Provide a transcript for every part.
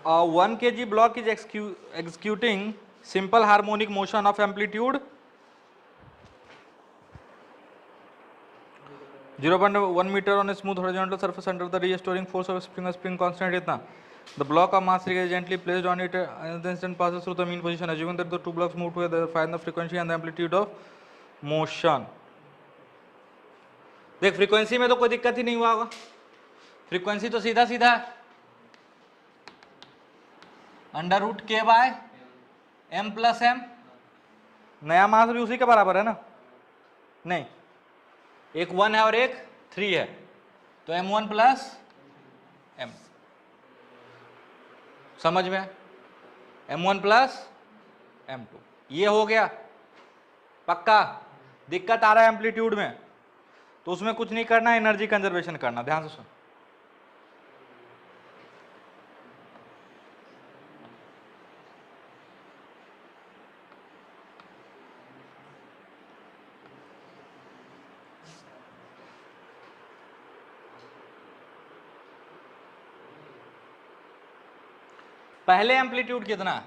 1 kg block is executing simple harmonic motion of amplitude 0.1 meter on a smooth horizontal surface under the restoring force of spring constant इतना. The block of mass is gently placed on it and the instant passes through the mean position. Assuming that the two blocks move together, find the frequency and the amplitude of motion. देख frequency में तो कोई दिक्कत ही नहीं हुआ होगा, frequency तो सीधा सीधा है, अंडर रूट के बाय एम प्लस एम. नया मास भी उसी के बराबर है ना? नहीं, एक 1 है और एक 3 है, तो m1 प्लस m. समझ में? m1 प्लस m2 ये हो गया. पक्का? दिक्कत आ रहा है एम्पलीट्यूड में तो उसमें कुछ नहीं करना, एनर्जी कंजर्वेशन करना. ध्यान से सुन. पहले एम्पलीट्यूड कितना है?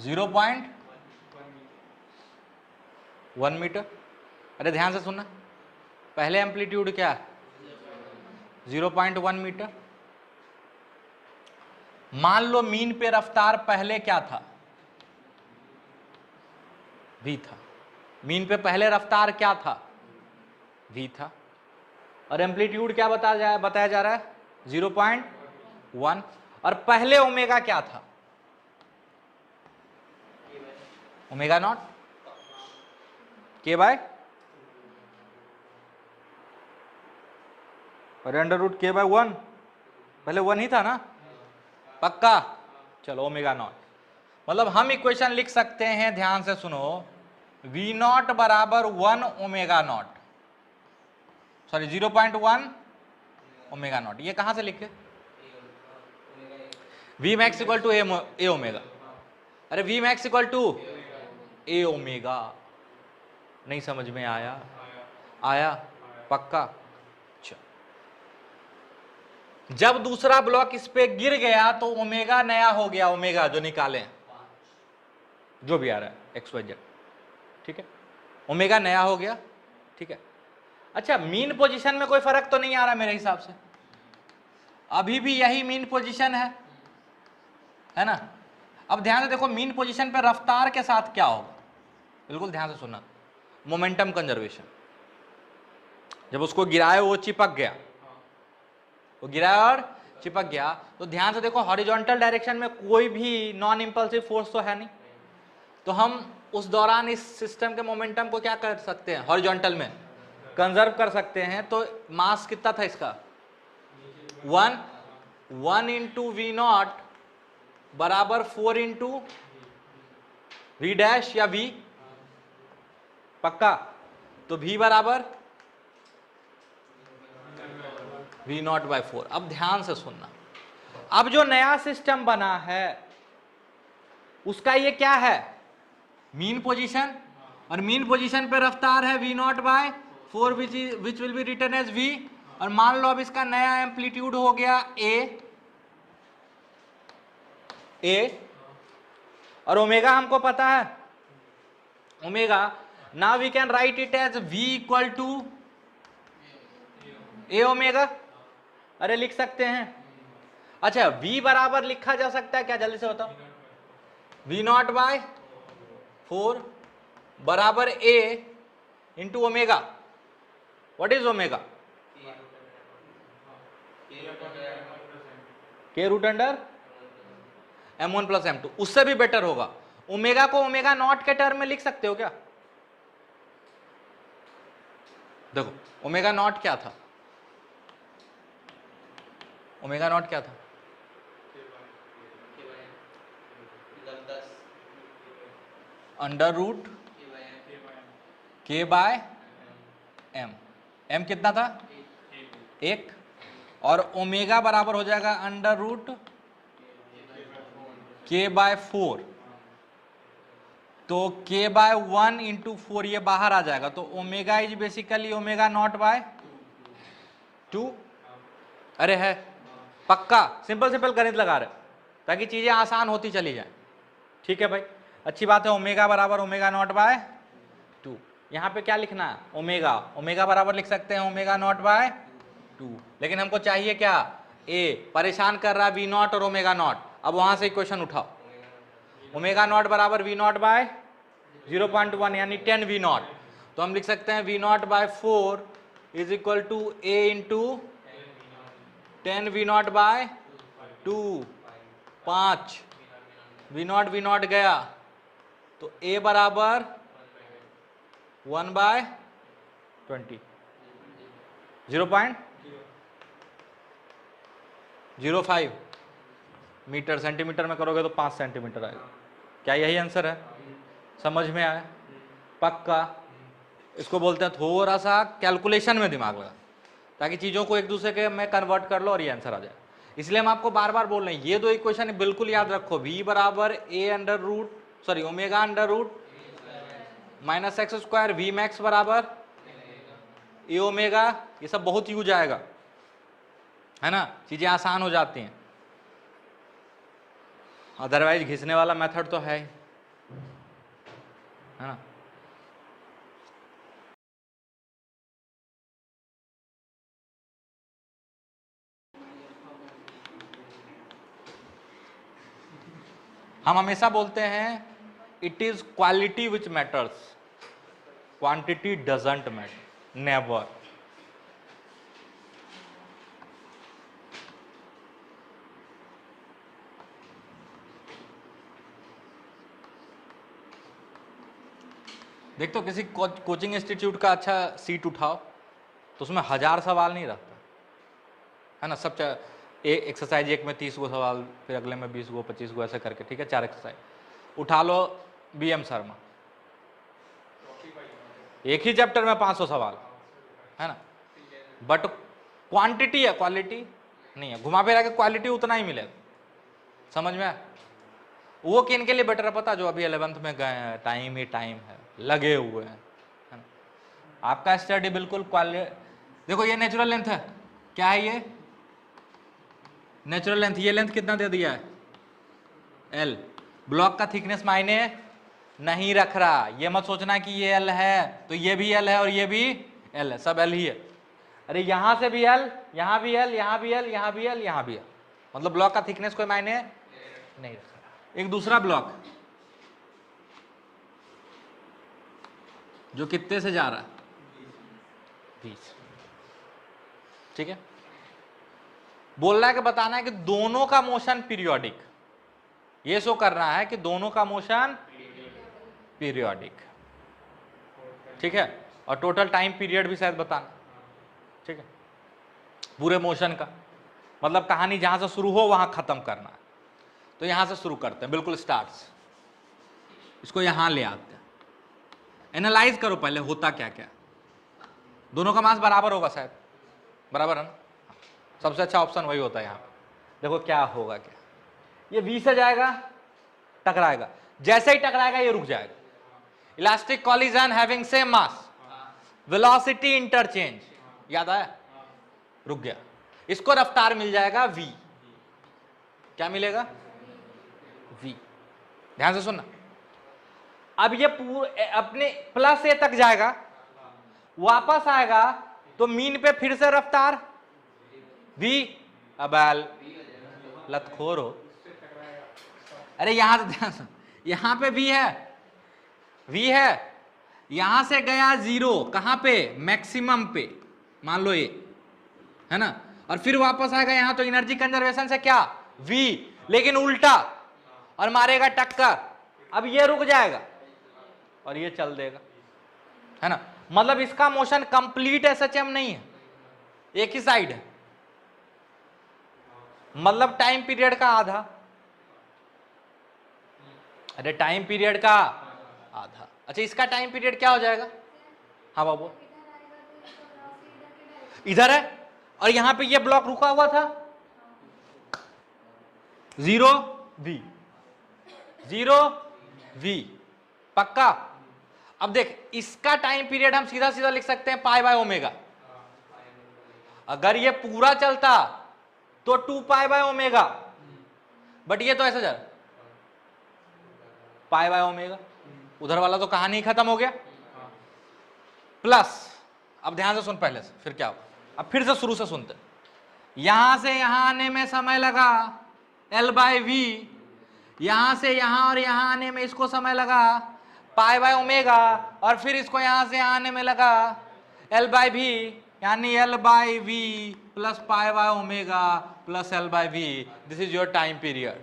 0.1 मीटर. अरे ध्यान से सुनना, पहले एम्पलीट्यूड क्या है? 0.1 मीटर. मान लो मीन पे रफ्तार पहले क्या था? v था. मीन पे पहले रफ्तार क्या था? v था. और एम्पलीट्यूड क्या बताया जा रहा है? 0.1. और पहले ओमेगा क्या था? ओमेगा नॉट के बाय और अंडर रूट के बाय 1. पहले 1 ही था ना? पक्का? चलो ओमेगा नॉट. मतलब हम इक्वेशन लिख सकते हैं, ध्यान से सुनो, v नॉट बराबर 1 omega naught, sorry 0.1 omega naught. ये कहां से लिखे? v max equal to a omega. अरे v max equal to a omega. नहीं समझ में आया? आया? पक्का? जब दूसरा ब्लॉक इस पे गिर गया तो ओमेगा नया हो गया, ओमेगा जो निकाले जो भी आ रहा है एक्स वाई जेड, ठीक है, ओमेगा नया हो गया. ठीक है. अच्छा, मीन पोजीशन में कोई फर्क तो नहीं आ रहा मेरे हिसाब से, अभी भी यही मीन पोजीशन है ना? अब ध्यान से देखो, मीन पोजीशन पे रफ्तार के साथ क्या होगा? बिल्कुल ध्यान से सुनना, मोमेंटम कंजर्वेशन. जब उसको गिराए वो चिपक गया, वो गिराया और चिपक गया, तो ध्यान से देखो हॉरिजॉन्टल डायरेक्शन में कोई भी नॉन इंपल्सिव फोर्स तो है नहीं, तो हम उस दौरान इस सिस्टम के मोमेंटम को क्या कर सकते हैं? हॉरिजॉन्टल में कंजर्व कर सकते हैं. तो मास कितना था इसका? 1 इंटू वी नॉट बराबर 4 इंटू वी डैश या v. पक्का? तो v बराबर v नॉट बाय 4. अब ध्यान से सुनना, अब जो नया सिस्टम बना है उसका ये क्या है? मीन पोजीशन, और मीन पोजीशन पे रफ्तार है v naught by 4 which will be written as v. और मान लो अब इसका नया एम्पलीट्यूड हो गया a, और ओमेगा हमको पता है, omega. Now we can write it as v equal to a omega. अरे लिख सकते हैं. अच्छा, v बराबर लिखा जा सकता है क्या? जल्दी से बताओ. v नॉट बाय 4 बराबर a into omega. What is omega? K root under m1 plus m2. उससे भी बेटर होगा, ओमेगा को ओमेगा नॉट के टर्म में लिख सकते हो क्या? देखो ओमेगा नॉट क्या था? ओमेगा नॉट क्या था? अंडर रूट के बाय एम. एम कितना था? 1. और ओमेगा बराबर हो जाएगा अंडर रूट के बाय 4. तो k बाय 1 इंटू 4 ये बाहर आ जाएगा, तो omega is basically omega naught by 2. अरे है पक्का, सिंपल सिंपल गणित लगा रहे ताकि चीजें आसान होती चली जाए। ठीक है भाई, अच्छी बात है। ओमेगा बराबर ओमेगा नॉट बाय 2, यहाँ पे क्या लिखना है, ओमेगा, ओमेगा बराबर लिख सकते हैं ओमेगा नॉट बाय 2, लेकिन हमको चाहिए क्या, ए, परेशान कर रहा है वी नॉट और ओमेगा नॉट। अब वहां से इक्वेशन उठाओ, ओमेगा नॉट बराबर वी नॉट बाय 0.1 यानी 10 वी नॉट, तो हम लिख सकते हैं v naught by 4 is equal to a into 10 v naught by 2, 5 v naught गया, तो ए बराबर 1/20, 0.05 मीटर, सेंटीमीटर में करोगे तो 5 सेंटीमीटर आएगा। क्या यही आंसर है? समझ में आया? पक्का। इसको बोलते हैं थोड़ा सा कैलकुलेशन में दिमाग लगा, ताकि चीजों को एक दूसरे के में कन्वर्ट कर लो और ये आंसर आ जाए। इसलिए हम आपको बार बार बोल रहे हैं ये दो इक्वेशन बिल्कुल याद रखो, v बराबर A under root sorry omega under root minus X square, V max बराबर ए ओमेगा, ये सब बहुत यूज आएगा, है ना, चीजें आसान हो जाती हैं। अदरवाइज घिसने वाला मेथड तो है ना। हम हमेशा बोलते हैं it is quality which matters, quantity doesn't matter, never. देख तो किसी कोचिंग इंस्टीट्यूट का अच्छा सीट उठाओ तो उसमें 1000 सवाल नहीं रहता है ना, सब एक्सरसाइज एक में 30 गो सवाल, फिर अगले में 20 गो 25 गो ऐसे करके, ठीक है, 4 एक्सरसाइज उठा लो। BM शर्मा एक ही चैप्टर में 500 सवाल है ना, बट क्वांटिटी है, क्वालिटी नहीं है। घुमा फिरा के क्वालिटी उतना ही मिलेगा, समझ में आया? वो किन के लिए बेटर है पता, जो अभी 11th में गए हैं, टाइम ही टाइम है, लगे हुए हैं, है ना। आपका स्टडी बिल्कुल देखो ये नेचुरल लेंथ है, क्या है ये नेचुरल लेंथ, ये लेंथ कितना दे दिया है L। ब्लॉक का थिकनेस मायने नहीं रख रहा, ये मत सोचना कि ये L है तो ये भी L है और ये भी L है, सब L ही है। अरे यहां से भी L, यहां भी L, यहां भी L, यहां भी L, यहां भी L, मतलब ब्लॉक का थिकनेस कोई मायने नहीं रख रहा। एक दूसरा ब्लॉक जो कितने से जा रहा है 20, ठीक है, बोल रहा है कि बताना है कि दोनों का मोशन पीरियोडिक, ये शो करना है कि दोनों का मोशन पीरियोडिक, ठीक है, और टोटल टाइम पीरियड भी शायद बताना, ठीक है, पूरे मोशन का, मतलब कहानी जहां से शुरू हो वहां खत्म करना है। तो यहां से शुरू करते हैं, बिल्कुल स्टार्ट, इसको यहां ले आते हैं, एनालाइज करो पहले होता क्या क्या। दोनों का मास बराबर होगा शायद, बराबर है ना, सबसे अच्छा ऑप्शन वही होता है यहाँ पे। देखो क्या होगा, क्या ये V से जाएगा, टकराएगा, जैसे ही टकराएगा ये रुक जाएगा। Elastic collision having same mass, velocity interchange, याद आया, रुक गया, इसको रफ्तार मिल जाएगा V। क्या मिलेगा V, ध्यान से सुनना। अब ये पूरे अपने प्लस A तक जाएगा, वापस आएगा तो मीन पे फिर से रफ्तार V। अब लतखोर हो, अरे यहां से ध्यान सुन, यहां पे V है, यहां से गया 0, कहां पे, मैक्सिमम पे, मान लो ये है ना, और फिर वापस आएगा यहां, तो एनर्जी कंजर्वेशन से क्या V, लेकिन उल्टा, और मारेगा टक्कर। अब ये रुक जाएगा और ये चल देगा, है ना, मतलब इसका मोशन कंप्लीट SHM नहीं है, एक ही साइड है, मतलब टाइम पीरियड का आधा। अरे टाइम पीरियड का आधा, अच्छा इसका टाइम पीरियड क्या हो जाएगा, हाँ बाबू, इधर है और यहां पे ये ब्लॉक रुका हुआ था, 0 V, पक्का। अब देख इसका टाइम पीरियड हम सीधा सीधा लिख सकते हैं पाई बाय ओमेगा। अगर ये पूरा चलता तो 2 पाई बाय ओमेगा, बट ये तो ऐसा जा पाई बाय ओमेगा, उधर वाला तो कहानी खत्म हो गया। प्लस अब ध्यान से सुन पहले से, फिर क्या हो, अब फिर से शुरू से सुनते। यहां से यहां आने में समय लगा L बाय वी, यहां से यहां और यहां आने में इसको समय लगा पाई बाय ओमेगा, और फिर इसको यहां से यहां आने में लगा L बाय वी, यानी L बाय वी plus pi by omega plus L by वी। This is your time period.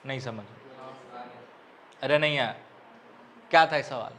नहीं समझ? अरे नहीं है, क्या था सवाल?